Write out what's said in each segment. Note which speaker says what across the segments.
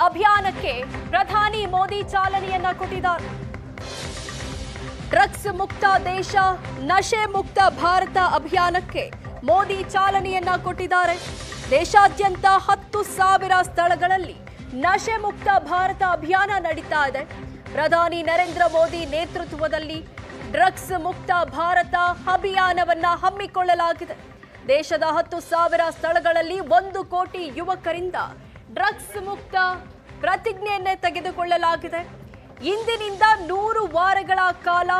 Speaker 1: ಅಭಿಯಾನಕ್ಕೆ ಪ್ರಧಾನಿ ಮೋದಿ ಚಾಲನೆಯನ್ನ ಕೊಟ್ಟಿದ್ದಾರೆ. ಡ್ರಗ್ಸ್ ಮುಕ್ತ ದೇಶ, ನಶೆ ಮುಕ್ತ ಭಾರತ ಅಭಿಯಾನಕ್ಕೆ ಮೋದಿ ಚಾಲನೆಯನ್ನ ಕೊಟ್ಟಿದ್ದಾರೆ. ದೇಶಾದ್ಯಂತ 10,000 ಸ್ಥಳಗಳಲ್ಲಿ ನಶೆ ಮುಕ್ತ ಭಾರತ ಅಭಿಯಾನ ನಡೀತಾ ಇದೆ. ಪ್ರಧಾನಿ ನರೇಂದ್ರ ಮೋದಿ ನೇತೃತ್ವದಲ್ಲಿ ಡ್ರಗ್ಸ್ ಮುಕ್ತ ಭಾರತ ಅಭಿಯಾನವನ್ನ ಹಮ್ಮಿಕೊಳ್ಳಲಾಗಿದೆ. ದೇಶದ 10,000 ಸ್ಥಳಗಳಲ್ಲಿ 1 ಕೋಟಿ ಯುವಕರಿಂದ ಡ್ರಗ್ಸ್ ಮುಕ್ತ ಪ್ರತಿಜ್ಞೆಯನ್ನೇ ತೆಗೆದುಕೊಳ್ಳಲಾಗಿದೆ. ಇಂದಿನಿಂದ 100 ವಾರಗಳ ಕಾಲ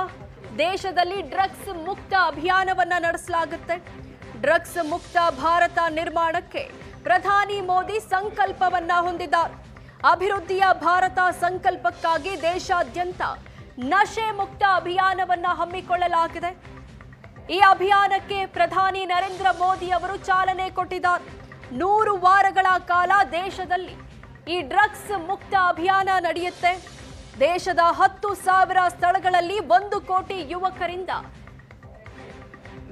Speaker 1: ದೇಶದಲ್ಲಿ ಡ್ರಗ್ಸ್ ಮುಕ್ತ ಅಭಿಯಾನವನ್ನ ನಡೆಸಲಾಗುತ್ತೆ. ಡ್ರಗ್ಸ್ ಮುಕ್ತ ಭಾರತ ನಿರ್ಮಾಣಕ್ಕೆ ಪ್ರಧಾನಿ ಮೋದಿ ಸಂಕಲ್ಪವನ್ನ ಹೊಂದಿದ್ದಾರೆ. ಅಭಿವೃದ್ಧಿಯ ಭಾರತ ಸಂಕಲ್ಪಕ್ಕಾಗಿ ದೇಶಾದ್ಯಂತ ನಶೆ ಮುಕ್ತ ಅಭಿಯಾನವನ್ನ ಹಮ್ಮಿಕೊಳ್ಳಲಾಗಿದೆ. ಈ ಅಭಿಯಾನಕ್ಕೆ ಪ್ರಧಾನಿ ನರೇಂದ್ರ ಮೋದಿ ಅವರು ಚಾಲನೆ ಕೊಟ್ಟಿದ್ದಾರೆ. 100 ವಾರಗಳ ಕಾಲ ದೇಶದಲ್ಲಿ ಈ ಡ್ರಗ್ಸ್ ಮುಕ್ತ ಅಭಿಯಾನ ನಡೆಯುತ್ತೆ. ದೇಶದ 10,000 ಸ್ಥಳಗಳಲ್ಲಿ 1 ಕೋಟಿ ಯುವಕರಿಂದ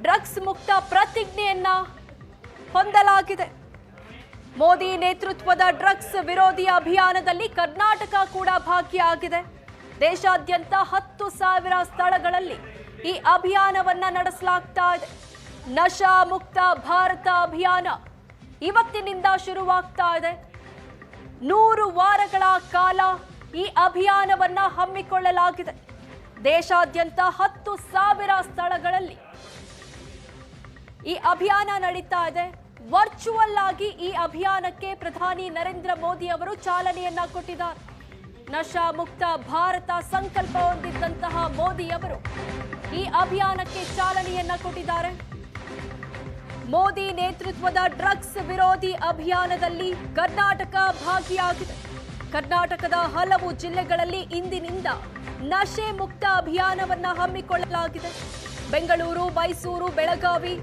Speaker 1: ಡ್ರಗ್ಸ್ ಮುಕ್ತ ಪ್ರತಿಜ್ಞೆಯನ್ನ ಹೊಂದಲಾಗಿದೆ. ಮೋದಿ ನೇತೃತ್ವದ ಡ್ರಗ್ಸ್ ವಿರೋಧಿ ಅಭಿಯಾನದಲ್ಲಿ ಕರ್ನಾಟಕ ಕೂಡ ಭಾಗಿಯಾಗಿದೆ. ದೇಶಾದ್ಯಂತ 10,000 ಸ್ಥಳಗಳಲ್ಲಿ ಈ ಅಭಿಯಾನವನ್ನ ನಡೆಸಲಾಗ್ತಾ ಇದೆ. ನಶಾ ಮುಕ್ತ ಭಾರತ ಅಭಿಯಾನ ಇವತ್ತಿನಿಂದ ಶುರುವಾಗ್ತಾ ಇದೆ. 100 ವಾರಗಳ ಕಾಲ ಈ ಅಭಿಯಾನವನ್ನ ಹಮ್ಮಿಕೊಳ್ಳಲಾಗಿದೆ. ದೇಶಾದ್ಯಂತ 10,000 ಸ್ಥಳಗಳಲ್ಲಿ ಈ ಅಭಿಯಾನ ನಡೀತಾ ಇದೆ. ವರ್ಚುವಲ್ ಆಗಿ ಈ ಅಭಿಯಾನಕ್ಕೆ ಪ್ರಧಾನಿ ನರೇಂದ್ರ ಮೋದಿ ಅವರು ಚಾಲನೆಯನ್ನ ಕೊಟ್ಟಿದ್ದಾರೆ. ನಶಾ ಮುಕ್ತ ಭಾರತ ಸಂಕಲ್ಪ ಹೊಂದಿದ್ದಂತಹ ಮೋದಿ ಅವರು ಈ ಅಭಿಯಾನಕ್ಕೆ ಚಾಲನೆಯನ್ನ ಕೊಟ್ಟಿದ್ದಾರೆ. ಮೋದಿ ನೇತೃತ್ವದ ಡ್ರಗ್ಸ್ ವಿರೋಧಿ ಅಭಿಯಾನದಲ್ಲಿ ಕರ್ನಾಟಕ ಭಾಗಿಯಾಗಿದೆ. ಕರ್ನಾಟಕದ ಹಲವು ಜಿಲ್ಲೆಗಳಲ್ಲಿ ಇಂದಿನಿಂದ ನಶೆ ಮುಕ್ತ ಅಭಿಯಾನವನ್ನ ಹಮ್ಮಿಕೊಳ್ಳಲಾಗಿದೆ. ಬೆಂಗಳೂರು, ಮೈಸೂರು, ಬೆಳಗಾವಿ,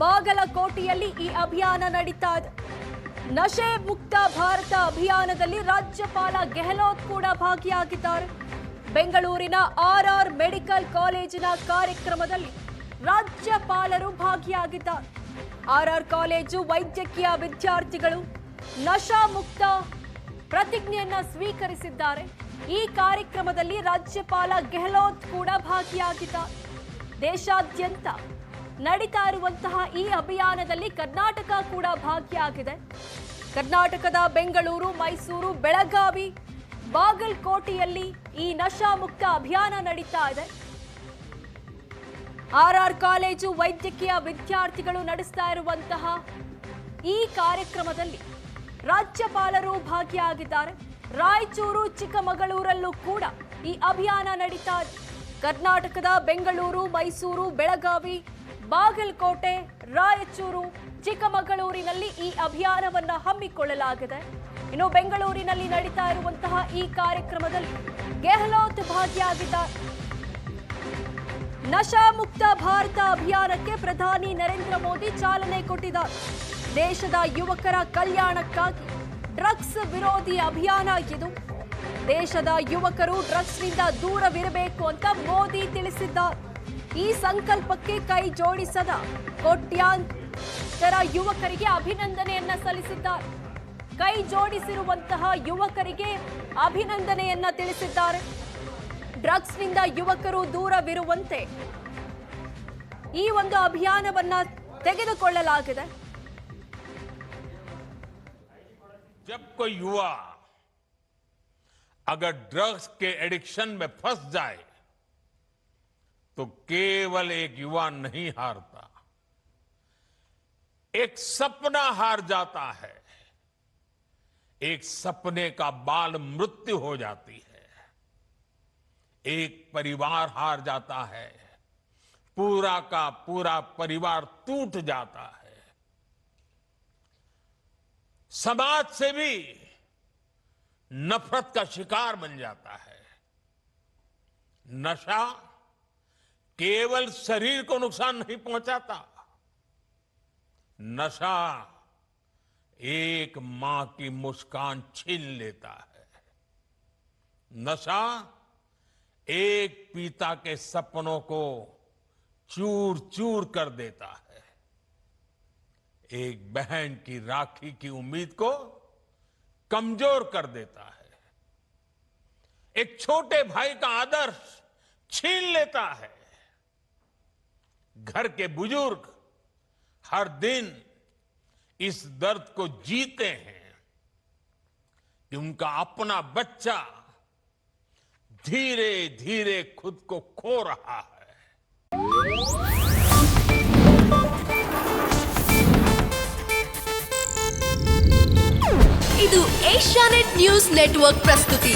Speaker 1: ಬಾಗಲಕೋಟೆಯಲ್ಲಿ ಈ ಅಭಿಯಾನ ನಡೀತಾ ಇದೆ. ನಶೆ ಮುಕ್ತ ಭಾರತ ಅಭಿಯಾನದಲ್ಲಿ ರಾಜ್ಯಪಾಲ ಗೆಹ್ಲೋಟ್ ಕೂಡ ಭಾಗಿಯಾಗಿದ್ದಾರೆ. ಬೆಂಗಳೂರಿನ RR ಮೆಡಿಕಲ್ ಕಾಲೇಜಿನ ಕಾರ್ಯಕ್ರಮದಲ್ಲಿ ರಾಜ್ಯಪಾಲರು ಭಾಗಿಯಾಗಿದ್ದಾರೆ. RR ಕಾಲೇಜು ವೈದ್ಯಕೀಯ ವಿದ್ಯಾರ್ಥಿಗಳು ನಶಾ ಮುಕ್ತ ಪ್ರತಿಜ್ಞೆಯನ್ನ ಸ್ವೀಕರಿಸಿದ್ದಾರೆ. ಈ ಕಾರ್ಯಕ್ರಮದಲ್ಲಿ ರಾಜ್ಯಪಾಲ ಗೆಹ್ಲೋಟ್ ಕೂಡ ಭಾಗಿಯಾಗಿದ್ದಾರೆ. ದೇಶಾದ್ಯಂತ ನಡೀತಾ ಇರುವಂತಹ ಈ ಅಭಿಯಾನದಲ್ಲಿ ಕರ್ನಾಟಕ ಕೂಡ ಭಾಗಿಯಾಗಿದೆ. ಕರ್ನಾಟಕದ ಬೆಂಗಳೂರು, ಮೈಸೂರು, ಬೆಳಗಾವಿ, ಬಾಗಲಕೋಟೆಯಲ್ಲಿ ಈ ನಶಾ ಮುಕ್ತ ಅಭಿಯಾನ ನಡೀತಾ ಇದೆ. RR ಕಾಲೇಜು ವೈದ್ಯಕೀಯ ವಿದ್ಯಾರ್ಥಿಗಳು ನಡೆಸ್ತಾ ಇರುವಂತಹ ಈ ಕಾರ್ಯಕ್ರಮದಲ್ಲಿ ರಾಜ್ಯಪಾಲರು ಭಾಗಿಯಾಗಿದ್ದಾರೆ. ರಾಯಚೂರು, ಚಿಕ್ಕಮಗಳೂರಲ್ಲೂ ಕೂಡ ಈ ಅಭಿಯಾನ ನಡೀತಾ ಇದೆ. ಕರ್ನಾಟಕದ ಬೆಂಗಳೂರು, ಮೈಸೂರು, ಬೆಳಗಾವಿ, ಬಾಗಲಕೋಟೆ, ರಾಯಚೂರು, ಚಿಕ್ಕಮಗಳೂರಿನಲ್ಲಿ ಈ ಅಭಿಯಾನವನ್ನ ಹಮ್ಮಿಕೊಳ್ಳಲಾಗಿದೆ. ಇನ್ನು ಬೆಂಗಳೂರಿನಲ್ಲಿ ನಡೀತಾ ಇರುವಂತಹ ಈ ಕಾರ್ಯಕ್ರಮದಲ್ಲಿ ಗೆಹ್ಲೋಟ್ ಭಾಗಿಯಾಗಿದ್ದಾರೆ. ನಶಾ ಮುಕ್ತ ಭಾರತ ಅಭಿಯಾನಕ್ಕೆ ಪ್ರಧಾನಿ ನರೇಂದ್ರ ಮೋದಿ ಚಾಲನೆ ಕೊಟ್ಟಿದ್ದಾರೆ. ದೇಶದ ಯುವಕರ ಕಲ್ಯಾಣಕ್ಕಾಗಿ ಡ್ರಗ್ಸ್ ವಿರೋಧಿ ಅಭಿಯಾನ ಇದು. ದೇಶದ ಯುವಕರು ಡ್ರಗ್ಸ್ನಿಂದ ದೂರವಿರಬೇಕು ಅಂತ ಮೋದಿ ತಿಳಿಸಿದ್ದಾರೆ. ಈ ಸಂಕಲ್ಪಕ್ಕೆ ಕೈ ಜೋಡಿಸದ ಕೋಟ್ಯಾಂತರ ಯುವಕರಿಗೆ ಅಭಿನಂದನೆಯನ್ನ ಸಲ್ಲಿಸಿದ್ದಾರೆ. ಕೈ ಜೋಡಿಸಿರುವಂತಹ ಯುವಕರಿಗೆ ಅಭಿನಂದನೆಯನ್ನ ತಿಳಿಸಿದ್ದಾರೆ. ಡ್ರಗ್ಸ್ನಿಂದ ಯುವಕರು ದೂರವಿರುವಂತೆ ಈ ಒಂದು ಅಭಿಯಾನವನ್ನ ತೆಗೆದುಕೊಳ್ಳಲಾಗಿದೆ.
Speaker 2: जब कोई युवा अगर ड्रग्स के एडिक्शन में फंस जाए तो केवल एक युवा नहीं हारता, एक सपना हार जाता है, एक सपने का बाल मृत्यु हो जाती है, एक परिवार हार जाता है, पूरा का पूरा परिवार टूट जाता है, समाज से भी नफरत का शिकार बन जाता है। नशा केवल शरीर को नुकसान नहीं पहुंचाता, नशा एक मां की मुस्कान छीन लेता है, नशा एक पिता के सपनों को चूर चूर कर देता है, एक बहन की राखी की उम्मीद को कमजोर कर देता है, एक छोटे भाई का आदर्श छीन लेता है। घर के बुजुर्ग हर दिन इस दर्द को जीते हैं कि उनका अपना बच्चा धीरे धीरे खुद को खो रहा है।
Speaker 3: ಇದು ಏಷ್ಯಾನೆಟ್ ನ್ಯೂಸ್ ನೆಟ್ವರ್ಕ್ ಪ್ರಸ್ತುತಿ.